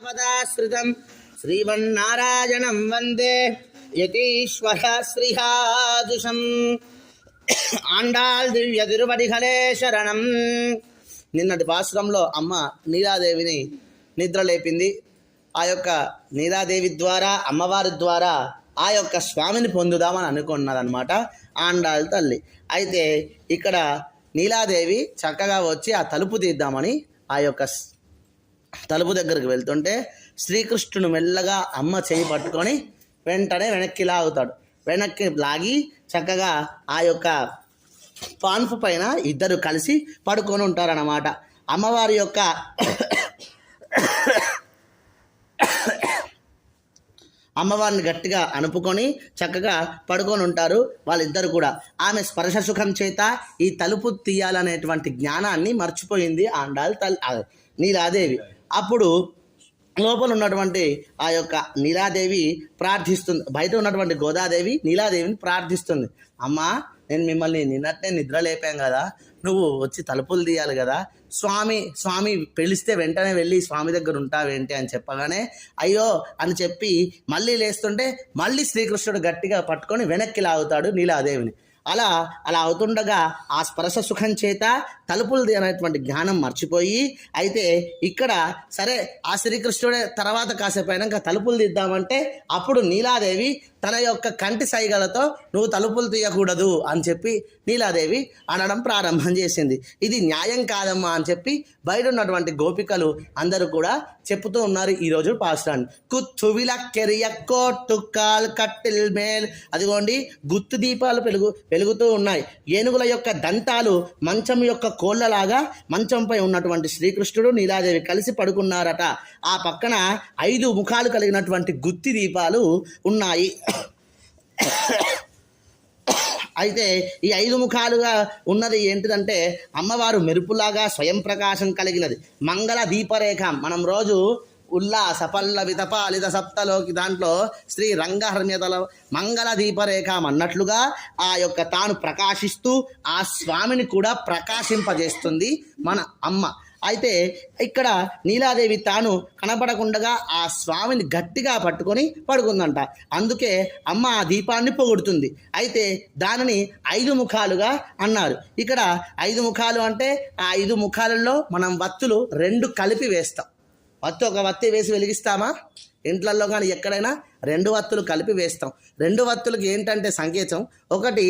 పదాశ్రితం శ్రీమన్నారాయణం వందే యతీశ్వర శ్రీహాదుషం ఆండాళ్ దివ్య తిరుపతిగలే శరణం. నిన్నటి పాశ్రంలో అమ్మ నీలాదేవిని నిద్ర లేపింది. ఆ యొక్క నీలాదేవి ద్వారా అమ్మవారి ద్వారా ఆ యొక్క స్వామిని పొందుదామని అనుకున్నదనమాట ఆండాళ్ తల్లి. అయితే ఇక్కడ నీలాదేవి చక్కగా వచ్చి ఆ తలుపు తీద్దామని ఆ యొక్క తలుపు దగ్గరికి వెళ్తుంటే శ్రీకృష్ణుడు మెల్లగా అమ్మ చేయి పట్టుకొని వెంటనే వెనక్కి లాగుతాడు. వెనక్కి లాగి చక్కగా ఆ యొక్క పాన్పు పైన ఇద్దరు కలిసి పడుకొని ఉంటారన్నమాట. అమ్మవారి యొక్క అమ్మవారిని గట్టిగా అనుపుకొని చక్కగా పడుకొని ఉంటారు వాళ్ళిద్దరు కూడా. ఆమె స్పర్శ సుఖం చేత ఈ తలుపు తీయాలనేటువంటి జ్ఞానాన్ని మర్చిపోయింది ఆండాళ్ నీలాదేవి. అప్పుడు లోపల ఉన్నటువంటి ఆ యొక్క నీలాదేవి ప్రార్థిస్తుంది, బయట ఉన్నటువంటి గోదాదేవి నీలాదేవిని ప్రార్థిస్తుంది. అమ్మా, నేను మిమ్మల్ని నిన్నట్నే నిద్ర లేపాను కదా, నువ్వు వచ్చి తలుపులు తీయాలి కదా, స్వామి పిలిస్తే వెంటనే వెళ్ళి స్వామి దగ్గర ఉంటావేంటి అని చెప్పగానే అయ్యో అని చెప్పి మళ్ళీ లేస్తుంటే మళ్ళీ శ్రీకృష్ణుడు గట్టిగా పట్టుకొని వెనక్కి లాగుతాడు నీలాదేవిని. అలా అవుతుండగా ఆ స్పర్శ సుఖం చేత తలుపులు అనేటువంటి జ్ఞానం మర్చిపోయి, అయితే ఇక్కడ సరే ఆ శ్రీకృష్ణుడే తర్వాత కాసేపు అయినాక తలుపులు తీద్దామంటే అప్పుడు నీలాదేవి తన యొక్క కంటి సైగలతో నువ్వు తలుపులు తీయకూడదు అని చెప్పి నీలాదేవి అనడం ప్రారంభం చేసింది. ఇది న్యాయం కాదమ్మా అని చెప్పి బయట ఉన్నటువంటి గోపికలు అందరూ కూడా చెప్తూ ఉన్నారు ఈరోజు పాశ్రాన్ని. కుత్తువిల కెరియక్కోట్టుకాల్ కట్టిల్ మేల్, అదిగోండి గుత్తు దీపాలు వెలుగుతూ ఉన్నాయి. ఏనుగుల యొక్క దంతాలు మంచం యొక్క కోళ్ళలాగా మంచంపై ఉన్నటువంటి శ్రీకృష్ణుడు నీలాదేవి కలిసి పడుకున్నారట. ఆ పక్కన 5 ముఖాలు కలిగినటువంటి గుత్తి దీపాలు ఉన్నాయి. అయితే ఈ 5 ముఖాలుగా ఉన్నది ఏంటిదంటే అమ్మవారు మెరుపులాగా స్వయం ప్రకాశం కలిగినది. మంగళ దీపరేఖ మనం రోజు ఉల్లాస పల్లవిత పాలిత సప్తలోకి దాంట్లో శ్రీ రంగహర్మ్యతల మంగళ దీపరేఖ అన్నట్లుగా ఆ యొక్క తాను ప్రకాశిస్తూ ఆ స్వామిని కూడా ప్రకాశింపజేస్తుంది మన అమ్మ. అయితే ఇక్కడ నీలాదేవి తాను కనపడకుండా ఆ స్వామిని గట్టిగా పట్టుకొని పడుకుందంట. అందుకే అమ్మ ఆ దీపాన్ని పొగుడుతుంది. అయితే దానిని 5 ముఖాలుగా అన్నారు. ఇక్కడ 5 ముఖాలు అంటే ఆ 5 ముఖాలలో మనం వత్తులు 2 కలిపి వేస్తాం. ఒక వత్తి వేసి వెలిగిస్తామా? ఇంట్లల్లో కానీ ఎక్కడైనా 2 వత్తులు కలిపి వేస్తాం. 2 వత్తులకి ఏంటంటే సంకేతం, ఒకటి